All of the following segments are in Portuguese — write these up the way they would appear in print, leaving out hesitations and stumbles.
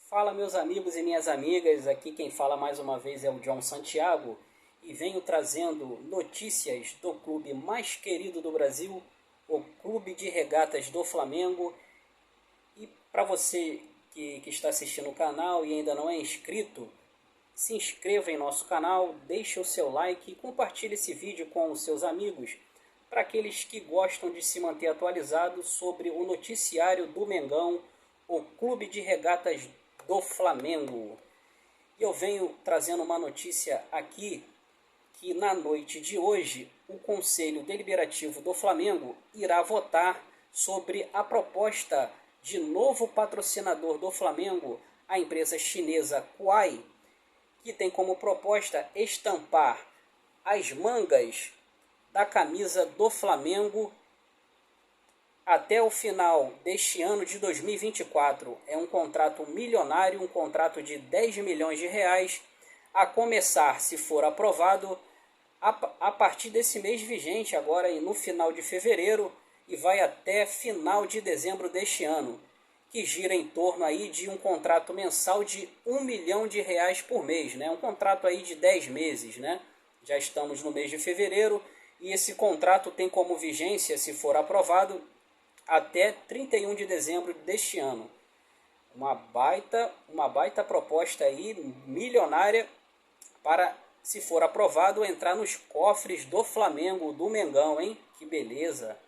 Fala meus amigos e minhas amigas, aqui quem fala mais uma vez é o John Santiago e venho trazendo notícias do clube mais querido do Brasil, o Clube de Regatas do Flamengo. E para você que está assistindo o canal e ainda não é inscrito, se inscreva em nosso canal, deixe o seu like e compartilhe esse vídeo com os seus amigos, para aqueles que gostam de se manter atualizados sobre o noticiário do Mengão, o Clube de Regatas do Flamengo. E eu venho trazendo uma notícia aqui, que na noite de hoje o Conselho Deliberativo do Flamengo irá votar sobre a proposta de novo patrocinador do Flamengo, a empresa chinesa Kuai, que tem como proposta estampar as mangas da camisa do Flamengo até o final deste ano de 2024. É um contrato milionário, um contrato de 10 milhões de reais, a começar, se for aprovado, a partir desse mês vigente, agora no final de fevereiro, e vai até final de dezembro deste ano, que gira em torno aí de um contrato mensal de 1 milhão de reais por mês, né? Um contrato aí de 10 meses, né? Já estamos no mês de fevereiro e esse contrato tem como vigência, se for aprovado, até 31 de dezembro deste ano. Uma baita proposta aí, milionária, para, se for aprovado, entrar nos cofres do Flamengo, do Mengão, hein? Que beleza!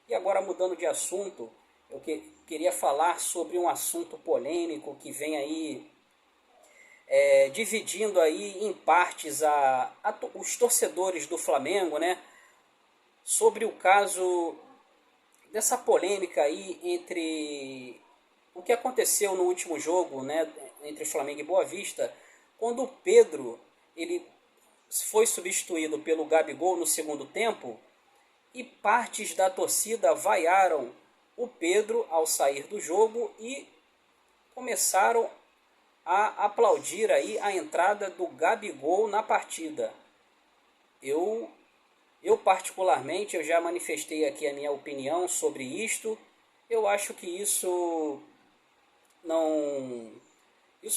E agora, mudando de assunto, eu queria falar sobre um assunto polêmico que vem aí dividindo aí em partes os torcedores do Flamengo, né? Sobre o caso dessa polêmica aí entre o que aconteceu no último jogo, né, entre Flamengo e Boa Vista, quando o Pedro ele foi substituído pelo Gabigol no segundo tempo e partes da torcida vaiaram o Pedro ao sair do jogo e começaram a aplaudir aí a entrada do Gabigol na partida. Eu particularmente, eu já manifestei aqui a minha opinião sobre isto. Eu acho que isso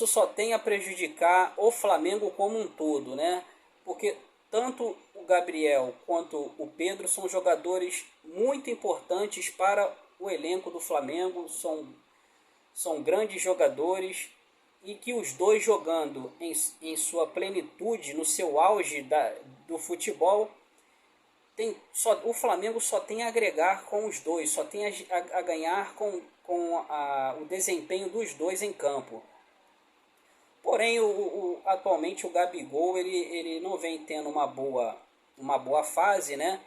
só tem a prejudicar o Flamengo como um todo, né? Porque tanto o Gabriel quanto o Pedro são jogadores muito importantes para o elenco do Flamengo, são grandes jogadores, e que os dois jogando em sua plenitude, no seu auge do futebol, o Flamengo só tem a agregar com os dois, só tem a ganhar com o desempenho dos dois em campo. Porém, atualmente o Gabigol ele não vem tendo uma boa fase, né?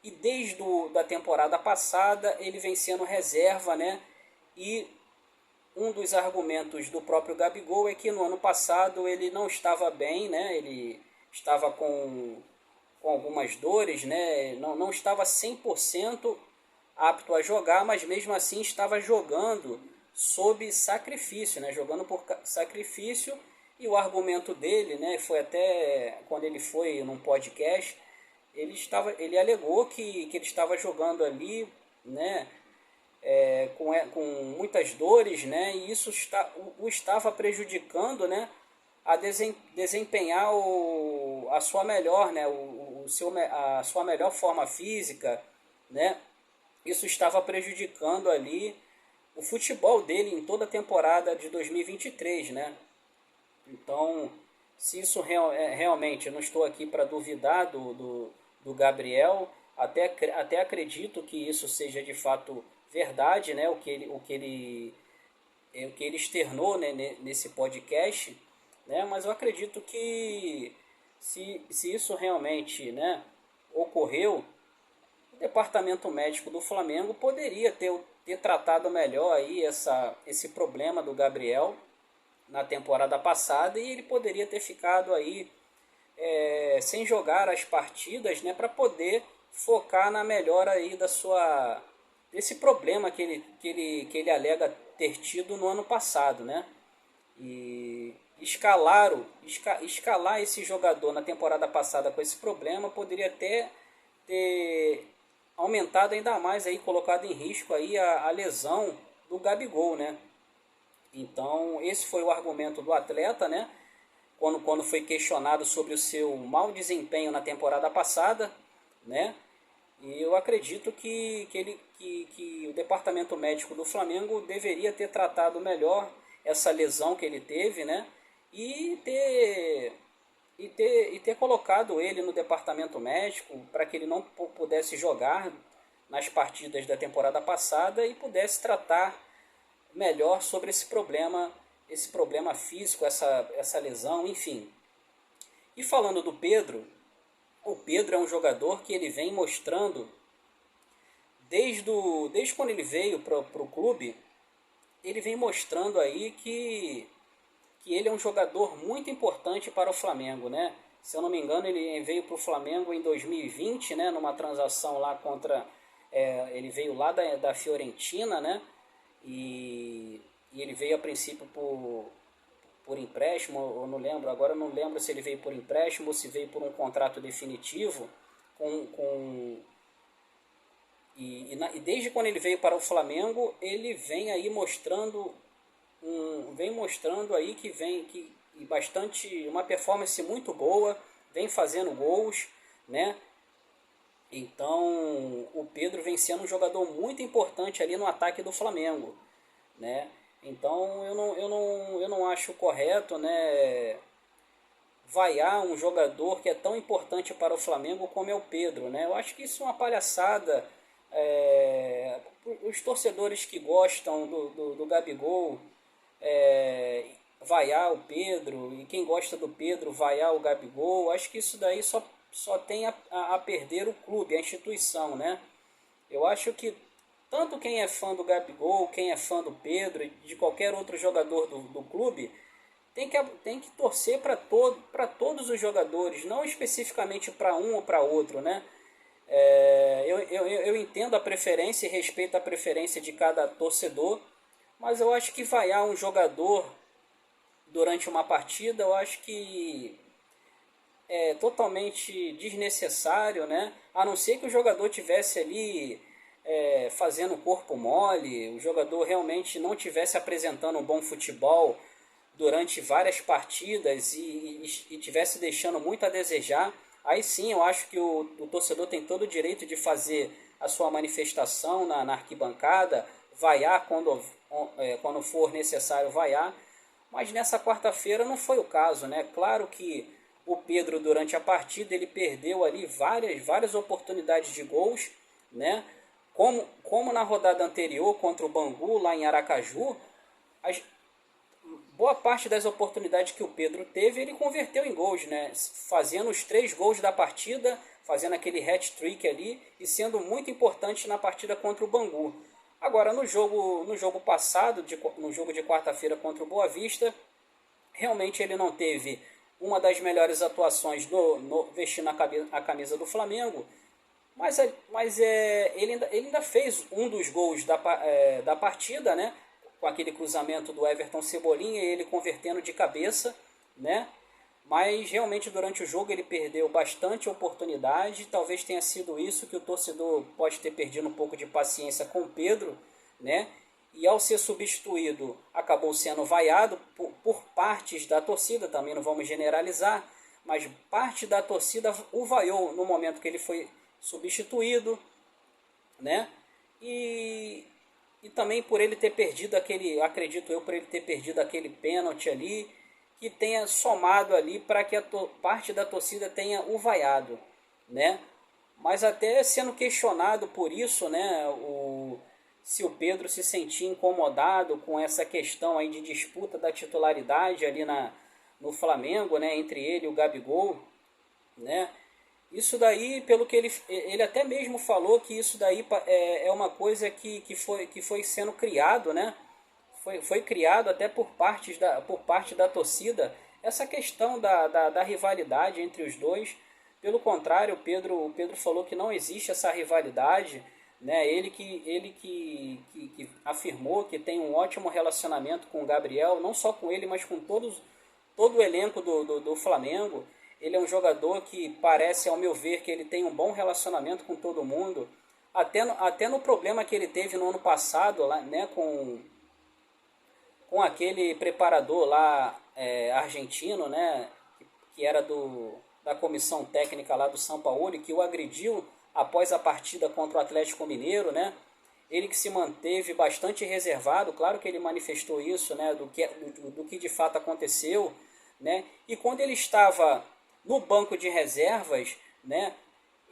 E desde da temporada passada ele vem sendo reserva, né? E um dos argumentos do próprio Gabigol é que no ano passado ele não estava bem, né? Ele estava com algumas dores, né? Não estava 100% apto a jogar, mas mesmo assim estava jogando sob sacrifício, né? Jogando por sacrifício. E o argumento dele, né, foi até quando ele foi num podcast, ele alegou que ele estava jogando ali, né, com muitas dores, né, e isso o estava prejudicando, né, a desempenhar a sua melhor, né, a sua melhor forma física, né. Isso estava prejudicando ali o futebol dele em toda a temporada de 2023, né. Então, se isso realmente, eu não estou aqui para duvidar do Gabriel, até acredito que isso seja de fato verdade, né, o que ele externou, né, nesse podcast, né, mas eu acredito que se isso realmente, né, ocorreu, o departamento médico do Flamengo poderia ter tratado melhor aí esse problema do Gabriel na temporada passada, e ele poderia ter ficado aí sem jogar as partidas, né, para poder focar na melhora aí desse problema que ele alega ter tido no ano passado, né? E escalar esse jogador na temporada passada com esse problema poderia até ter aumentado ainda mais aí, colocado em risco aí a lesão do Gabigol, né? Então, esse foi o argumento do atleta, né? Quando foi questionado sobre o seu mau desempenho na temporada passada, né? E eu acredito que o departamento médico do Flamengo deveria ter tratado melhor essa lesão que ele teve, né? E ter colocado ele no departamento médico para que ele não pudesse jogar nas partidas da temporada passada e pudesse tratar melhor sobre esse problema físico, essa lesão, enfim. E falando do Pedro, o Pedro é um jogador que ele vem mostrando desde quando ele veio para o clube, ele vem mostrando aí que ele é um jogador muito importante para o Flamengo, né? Se eu não me engano, ele veio para o Flamengo em 2020, né? Numa transação lá contra... ele veio lá da Fiorentina, né? E ele veio a princípio por empréstimo, eu não lembro, agora eu não lembro se ele veio por empréstimo ou se veio por um contrato definitivo e desde quando ele veio para o Flamengo, ele vem aí mostrando aí uma performance muito boa, vem fazendo gols, né? Então, o Pedro vem sendo um jogador muito importante ali no ataque do Flamengo, né? Então, eu não acho correto, né, vaiar um jogador que é tão importante para o Flamengo como é o Pedro, né? Eu acho que isso é uma palhaçada. Os torcedores que gostam do Gabigol vaiar o Pedro, e quem gosta do Pedro vaiar o Gabigol, acho que isso daí só tem a perder o clube, a instituição, né? Eu acho que tanto quem é fã do Gabigol, quem é fã do Pedro e de qualquer outro jogador do clube, tem que torcer para todos os jogadores, não especificamente para um ou para outro, né? Eu entendo a preferência e respeito a preferência de cada torcedor, mas eu acho que vaiar um jogador durante uma partida, eu acho que é totalmente desnecessário, né? A não ser que o jogador tivesse ali fazendo corpo mole, o jogador realmente não tivesse apresentando um bom futebol durante várias partidas e tivesse deixando muito a desejar, aí sim eu acho que o torcedor tem todo o direito de fazer a sua manifestação na arquibancada, vaiar quando for necessário vaiar, mas nessa quarta-feira não foi o caso, né? Claro que o Pedro, durante a partida, ele perdeu ali várias oportunidades de gols, né? Como na rodada anterior contra o Bangu, lá em Aracaju, boa parte das oportunidades que o Pedro teve, ele converteu em gols, né? Fazendo os 3 gols da partida, fazendo aquele hat-trick ali e sendo muito importante na partida contra o Bangu. Agora, no jogo passado, no jogo de quarta-feira contra o Boa Vista, realmente ele não teve uma das melhores atuações vestindo a camisa do Flamengo, mas ele ainda fez um dos gols da partida, né? Com aquele cruzamento do Everton Cebolinha e ele convertendo de cabeça, né? Mas realmente durante o jogo ele perdeu bastante oportunidade, talvez tenha sido isso que o torcedor pode ter perdido um pouco de paciência com o Pedro, né? E ao ser substituído acabou sendo vaiado por partes da torcida, também não vamos generalizar, mas parte da torcida o vaiou no momento que ele foi substituído, né? E também por ele ter perdido acredito eu, por ele ter perdido aquele pênalti ali, que tenha somado ali para que parte da torcida tenha o vaiado, né? Mas até sendo questionado por isso, né, se o Pedro se sentia incomodado com essa questão aí de disputa da titularidade ali no Flamengo, né, entre ele e o Gabigol, né? Isso daí, pelo que ele até mesmo falou, que isso daí é uma coisa que foi sendo criado, né? Foi criado até por parte da torcida, essa questão da rivalidade entre os dois. Pelo contrário, o Pedro falou que não existe essa rivalidade, né? Ele que afirmou que tem um ótimo relacionamento com o Gabriel, não só com ele, mas com todo o elenco do Flamengo. Ele é um jogador que parece, ao meu ver, que ele tem um bom relacionamento com todo mundo. Até no problema que ele teve no ano passado, lá, né, com com aquele preparador lá argentino, né, que era da comissão técnica lá do São Paulo, que o agrediu após a partida contra o Atlético Mineiro, né? Ele que se manteve bastante reservado, claro que ele manifestou isso, né, do que de fato aconteceu, né? E quando ele estava no banco de reservas, né,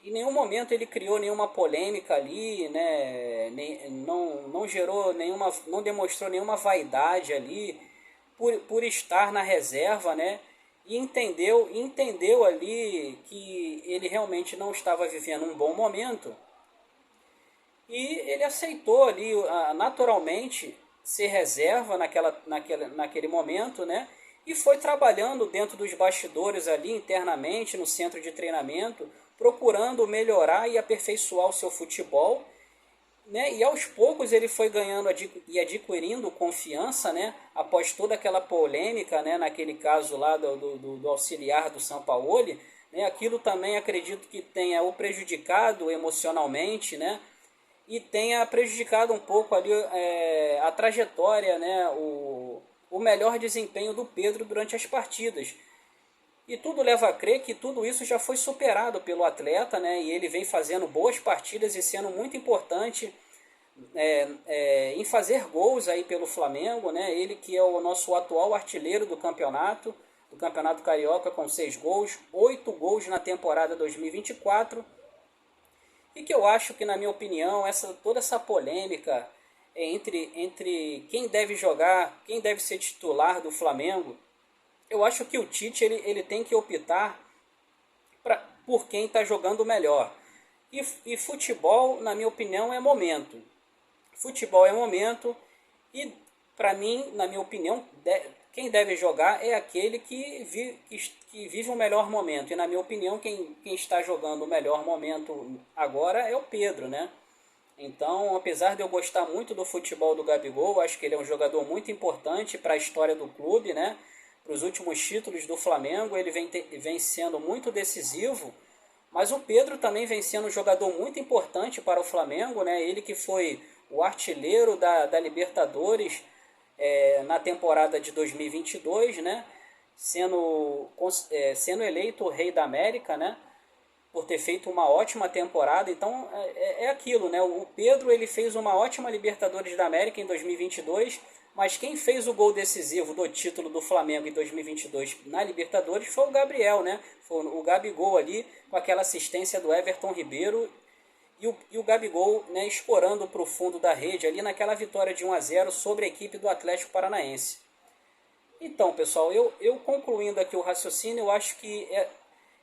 em nenhum momento ele criou nenhuma polêmica ali, né? Não gerou nenhuma, não demonstrou nenhuma vaidade ali por estar na reserva, né? E entendeu ali que ele realmente não estava vivendo um bom momento e ele aceitou ali naturalmente ser reserva naquele momento, né? E foi trabalhando dentro dos bastidores ali internamente no centro de treinamento, procurando melhorar e aperfeiçoar o seu futebol, né? E aos poucos ele foi ganhando e adquirindo confiança, né? Após toda aquela polêmica, né? Naquele caso lá do auxiliar do Sampaoli, né? Aquilo também acredito que tenha o prejudicado emocionalmente, né? E tenha prejudicado um pouco ali a trajetória, né? O melhor desempenho do Pedro durante as partidas. E tudo leva a crer que tudo isso já foi superado pelo atleta, né? E ele vem fazendo boas partidas e sendo muito importante em fazer gols aí pelo Flamengo, né? Ele que é o nosso atual artilheiro do Campeonato Carioca com 6 gols, 8 gols na temporada 2024. E que eu acho que, na minha opinião, toda essa polêmica entre quem deve jogar, quem deve ser titular do Flamengo, eu acho que o Tite ele tem que optar por quem está jogando melhor. E futebol, na minha opinião, é momento. Futebol é momento e, para mim, na minha opinião, quem deve jogar é aquele que vive o melhor momento. E, na minha opinião, quem está jogando o melhor momento agora é o Pedro, né? Então, apesar de eu gostar muito do futebol do Gabigol, acho que ele é um jogador muito importante para a história do clube, né? Para os últimos títulos do Flamengo, ele vem sendo muito decisivo, mas o Pedro também vem sendo um jogador muito importante para o Flamengo, né? Ele que foi o artilheiro da Libertadores na temporada de 2022, né? Sendo eleito o Rei da América, né? Por ter feito uma ótima temporada. Então é aquilo, né? O Pedro ele fez uma ótima Libertadores da América em 2022, mas quem fez o gol decisivo do título do Flamengo em 2022 na Libertadores foi o Gabriel, né? Foi o Gabigol ali com aquela assistência do Everton Ribeiro e o Gabigol, né, escorando para o fundo da rede ali naquela vitória de 1-0 sobre a equipe do Atlético Paranaense. Então, pessoal, eu concluindo aqui o raciocínio, eu acho que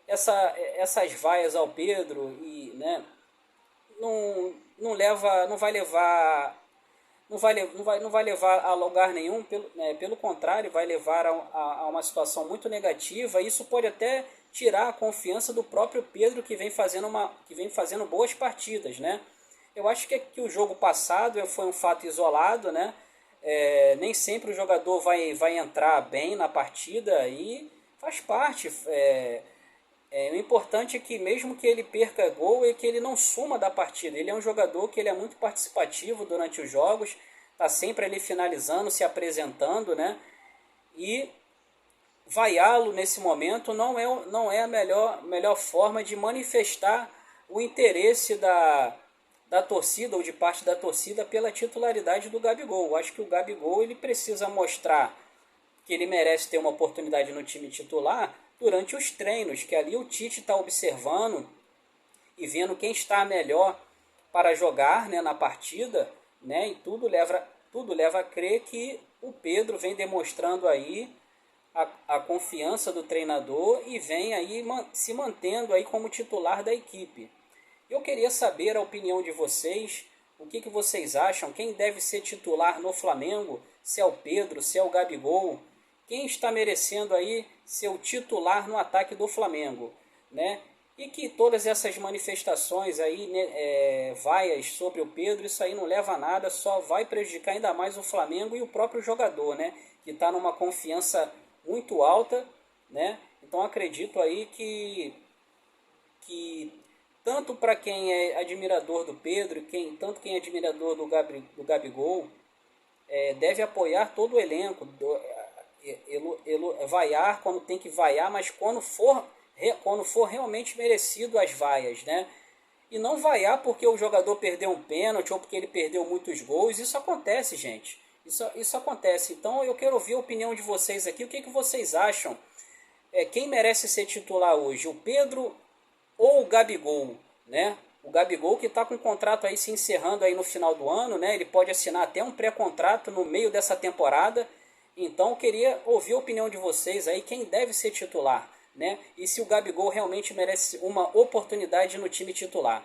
essas vaias ao Pedro e, né, não vai levar a lugar nenhum, pelo contrário, vai levar a uma situação muito negativa. Isso pode até tirar a confiança do próprio Pedro, que vem fazendo boas partidas, né? Eu acho que o jogo passado foi um fato isolado, né? Nem sempre o jogador vai entrar bem na partida e faz parte. O importante é que mesmo que ele perca gol, é que ele não suma da partida. Ele é um jogador que ele é muito participativo durante os jogos, está sempre ali finalizando, se apresentando, né? E vaiá-lo nesse momento não é a melhor forma de manifestar o interesse da torcida ou de parte da torcida pela titularidade do Gabigol. Eu acho que o Gabigol ele precisa mostrar que ele merece ter uma oportunidade no time titular durante os treinos, que ali o Tite está observando e vendo quem está melhor para jogar, né, na partida, né, e tudo leva a crer que o Pedro vem demonstrando aí a confiança do treinador e vem aí se mantendo aí como titular da equipe. Eu queria saber a opinião de vocês, o que vocês acham, quem deve ser titular no Flamengo, se é o Pedro, se é o Gabigol, quem está merecendo aí ser o titular no ataque do Flamengo, né? E que todas essas manifestações aí, né, vaias sobre o Pedro, isso aí não leva a nada, só vai prejudicar ainda mais o Flamengo e o próprio jogador, né? Que está numa confiança muito alta, né? Então acredito aí que tanto para quem é admirador do Pedro, tanto quem é admirador do Gabigol, deve apoiar todo o elenco, vaiar quando tem que vaiar, mas quando for realmente merecido as vaias, né? E não vaiar porque o jogador perdeu um pênalti ou porque ele perdeu muitos gols. Isso acontece, gente. Isso acontece. Então eu quero ouvir a opinião de vocês aqui. O que vocês acham? Quem merece ser titular hoje? O Pedro ou o Gabigol, né? O Gabigol que está com o contrato aí se encerrando aí no final do ano, né? Ele pode assinar até um pré-contrato no meio dessa temporada. Então eu queria ouvir a opinião de vocês aí, quem deve ser titular, né? E se o Gabigol realmente merece uma oportunidade no time titular.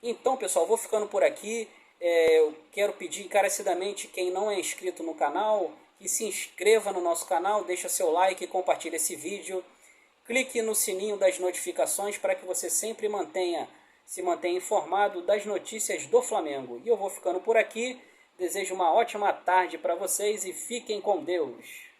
Então, pessoal, vou ficando por aqui. Eu quero pedir encarecidamente quem não é inscrito no canal, que se inscreva no nosso canal, deixa seu like e compartilhe esse vídeo. Clique no sininho das notificações para que você sempre se mantenha informado das notícias do Flamengo. E eu vou ficando por aqui. Desejo uma ótima tarde para vocês e fiquem com Deus.